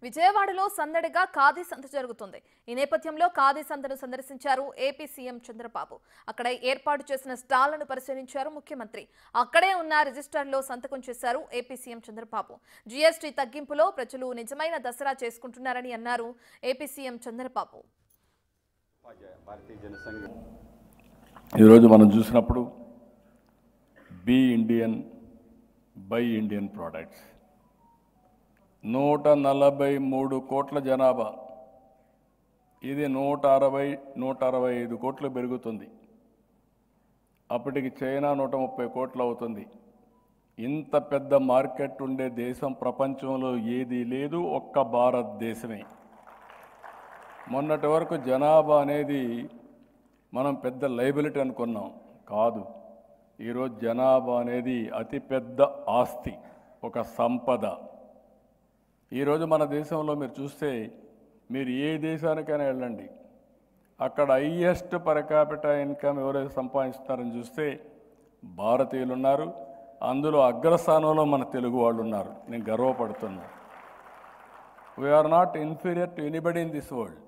విజయవాడలో సందడిగా ఖాదీ సంత జరుగుతుంది. ఈ నేపథ్యంలో ఖాదీ సంతను సందర్శించారు ఏపీ సీఎం చంద్రబాబు. అక్కడ ఏర్పాటు చేసిన స్టాళ్లను పరిశీలించారు ముఖ్యమంత్రి. అక్కడే ఉన్న రిజిస్టర్లో సంతకం చేశారు ఏపీ సీఎం చంద్రబాబు. జీఎస్టీ తగ్గింపులో ప్రజలు నిజమైన దసరా చేసుకుంటున్నారని అన్నారు ఏపీ సీఎం చంద్రబాబు. ఈరోజు మనం చూసినప్పుడు be Indian buy Indian products 143 కోట్ల జనాభా, ఇది 165 కోట్లు పెరుగుతుంది. అప్పటికి చైనా 130 కోట్లు అవుతుంది. ఇంత పెద్ద మార్కెట్ ఉండే దేశం ప్రపంచంలో ఏదీ లేదు, ఒక్క భారతదేశమే. మొన్నటి వరకు జనాభా అనేది మనం పెద్ద లైబిలిటీ అనుకున్నాం, కాదు. ఈరోజు జనాభా అనేది అతిపెద్ద ఆస్తి, ఒక సంపద. ఈరోజు మన దేశంలో మీరు చూస్తే, మీరు ఏ దేశానికైనా వెళ్ళండి, అక్కడ హైయెస్ట్ పర్ క్యాపిటల్ ఇన్కమ్ ఎవరైతే సంపాదిస్తున్నారని చూస్తే భారతీయులు ఉన్నారు. అందులో అగ్రస్థానంలో మన తెలుగు వాళ్ళు ఉన్నారు. నేను గర్వపడుతున్నా. We are not inferior to anybody in this world,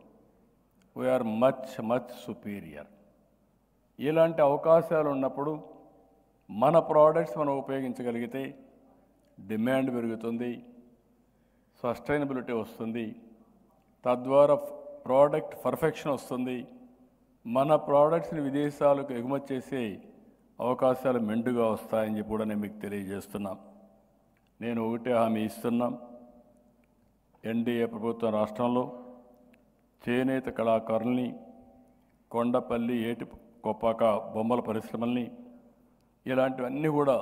we are much much superior. ఇలాంటి అవకాశాలు ఉన్నప్పుడు మన ప్రోడక్ట్స్ మనం ఉపయోగించగలిగితే డిమాండ్ పెరుగుతుంది, సస్టైనబిలిటీ వస్తుంది, తద్వారా ప్రోడక్ట్ పర్ఫెక్షన్ వస్తుంది. మన ప్రోడక్ట్స్ని విదేశాలకు ఎగుమతి చేసే అవకాశాలు మెండుగా వస్తాయని చెప్పి కూడా నేను మీకు తెలియజేస్తున్నాం. నేను ఒకటే హామీ ఇస్తున్నాం, ఎన్డీఏ ప్రభుత్వం రాష్ట్రంలో చేనేత కళాకారుల్ని, కొండపల్లి ఏటి కొప్పాక బొమ్మల పరిశ్రమల్ని, ఇలాంటివన్నీ కూడా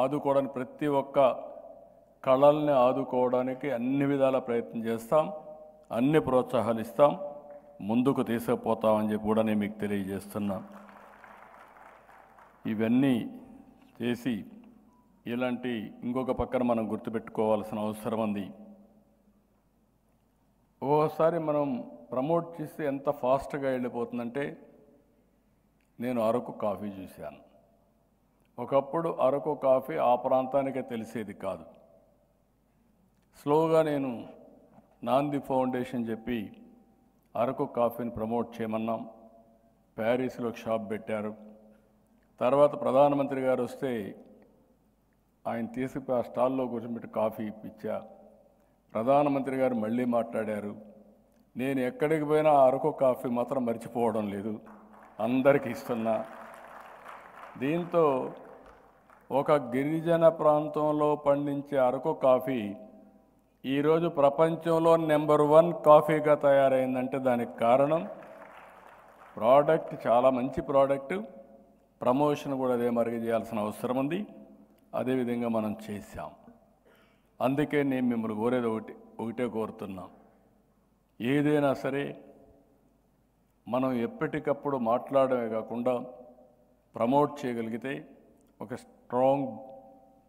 ఆదుకోవడానికి, ప్రతి ఒక్క కళల్ని ఆదుకోవడానికి అన్ని విధాల ప్రయత్నం చేస్తాం, అన్ని ప్రోత్సాహాలు ఇస్తాం, ముందుకు తీసుకుపోతామని చెప్పి కూడా నేను మీకు తెలియజేస్తున్నా. ఇవన్నీ చేసి ఇలాంటి ఇంకొక పక్కన మనం గుర్తుపెట్టుకోవాల్సిన అవసరం ఉంది. ఓసారి మనం ప్రమోట్ చేస్తే ఎంత ఫాస్ట్గా వెళ్ళిపోతుందంటే, నేను అరకు కాఫీ చూశాను. ఒకప్పుడు అరకు కాఫీ ఆ ప్రాంతానికే తెలిసేది కాదు. స్లోగా నేను నాంది ఫౌండేషన్ చెప్పి అరకు కాఫీని ప్రమోట్ చేయమన్నాం. ప్యారిస్లో షాప్ పెట్టారు. తర్వాత ప్రధానమంత్రి గారు వస్తే ఆయన తీసుకుపోయి ఆ స్టాల్లో కూర్చోబెట్టి కాఫీ ఇప్పించా. ప్రధానమంత్రి గారు మళ్ళీ మాట్లాడారు. నేను ఎక్కడికి పోయినా అరకు కాఫీ మాత్రం మర్చిపోవడం లేదు, అందరికీ ఇస్తున్నా. దీంతో ఒక గిరిజన ప్రాంతంలో పండించే అరకు కాఫీ ఈరోజు ప్రపంచంలో నెంబర్ 1 కాఫీగా తయారైందంటే దానికి కారణం ప్రోడక్ట్, చాలా మంచి ప్రోడక్ట్. ప్రమోషన్ కూడా అదే మరిగి చేయాల్సిన అవసరం ఉంది. అదేవిధంగా మనం చేశాం. అందుకే నేను మిమ్మల్ని కోరేది ఒకటే కోరుతున్నాం, ఏదైనా సరే మనం ఎప్పటికప్పుడు మాట్లాడమే కాకుండా ప్రమోట్ చేయగలిగితే ఒక స్ట్రాంగ్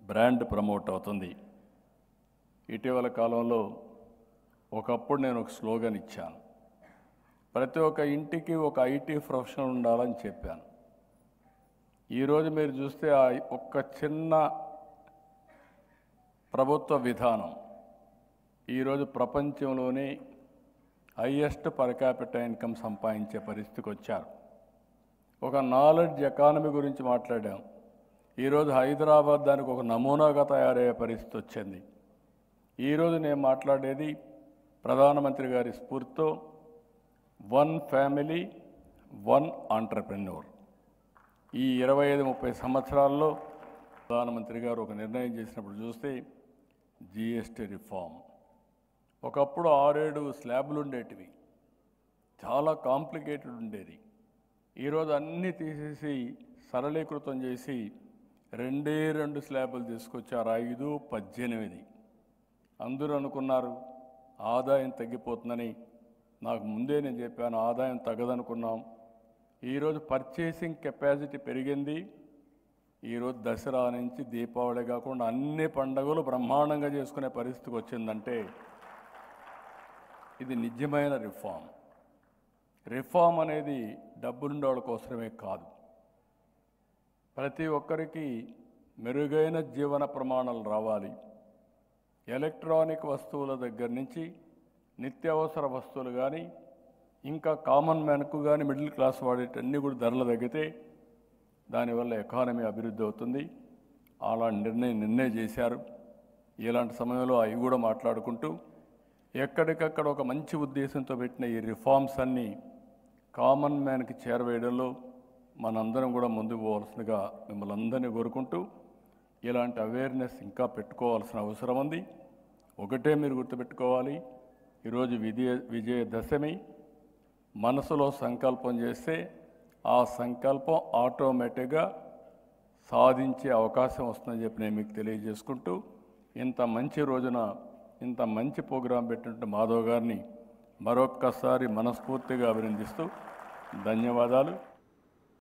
బ్రాండ్ ప్రమోట్ అవుతుంది. ఇటీవల కాలంలో ఒకప్పుడు నేను ఒక స్లోగన్ ఇచ్చాను, ప్రతి ఒక్క ఇంటికి ఒక ఐటీ ప్రొఫెషనల్ ఉండాలని చెప్పాను. ఈరోజు మీరు చూస్తే ఆ ఒక్క చిన్న ప్రభుత్వ విధానం ఈరోజు ప్రపంచంలోనే హైయెస్ట్ పర్ క్యాపిటల్ ఇన్కమ్ సంపాదించే పరిస్థితికి వచ్చారు. ఒక నాలెడ్జ్ ఎకానమీ గురించి మాట్లాడాం. ఈరోజు హైదరాబాద్ దానికి ఒక నమూనాగా తయారయ్యే పరిస్థితి వచ్చింది. ఈరోజు నేను మాట్లాడేది ప్రధానమంత్రి గారి స్ఫూర్తితో 1 ఫ్యామిలీ 1 ఆంటర్ప్రెన్యూర్. ఈ 25-30 సంవత్సరాల్లో ప్రధానమంత్రి గారు ఒక నిర్ణయం చేసినప్పుడు చూస్తే జీఎస్టీ రిఫార్మ్. ఒకప్పుడు 6-7 స్లాబ్లు ఉండేటివి, చాలా కాంప్లికేటెడ్ ఉండేది. ఈరోజు అన్నీ తీసేసి సరళీకృతం చేసి 2 స్లాబులు తీసుకొచ్చారు, 5, 18. అందరూ అనుకున్నారు ఆదాయం తగ్గిపోతుందని. నాకు ముందే నేను చెప్పాను, ఆదాయం తగ్గదనుకున్నాం. ఈరోజు పర్చేసింగ్ కెపాసిటీ పెరిగింది. ఈరోజు దసరా నుంచి దీపావళి కాకుండా అన్ని పండుగలు బ్రహ్మాండంగా చేసుకునే పరిస్థితికి వచ్చిందంటే ఇది నిజమైన రిఫార్మ్. రిఫార్మ్ అనేది డబ్బులుండే వాళ్ళ కోసమే కాదు, ప్రతి ఒక్కరికి మెరుగైన జీవన ప్రమాణాలు రావాలి. ఎలక్ట్రానిక్ వస్తువుల దగ్గర నుంచి నిత్యావసర వస్తువులు కానీ ఇంకా కామన్ మ్యాన్కు కానీ మిడిల్ క్లాస్ వాడేటన్నీ కూడా ధరలు తగ్గితే దానివల్ల ఎకానమీ అభివృద్ధి అవుతుంది. అలాంటి నిర్ణయం చేశారు. ఇలాంటి సమయంలో అవి కూడా మాట్లాడుకుంటూ ఎక్కడికక్కడ ఒక మంచి ఉద్దేశంతో పెట్టిన ఈ రిఫార్మ్స్ అన్నీ కామన్ మ్యాన్కి చేరవేయడంలో మనందరం కూడా ముందుకు పోవాల్సిందిగా మిమ్మల్ని అందరినీ కోరుకుంటూ ఇలాంటి అవేర్నెస్ ఇంకా పెట్టుకోవాల్సిన అవసరం ఉంది. ఒకటే మీరు గుర్తుపెట్టుకోవాలి, ఈరోజు విజయదశమి. మనసులో సంకల్పం చేస్తే ఆ సంకల్పం ఆటోమేటిక్గా సాధించే అవకాశం వస్తుందని చెప్పి నేను మీకు తెలియజేసుకుంటూ ఇంత మంచి రోజున ఇంత మంచి ప్రోగ్రాం పెట్టినట్టు మాధవ్ గారిని మరొక్కసారి మనస్ఫూర్తిగా అభినందిస్తూ ధన్యవాదాలు.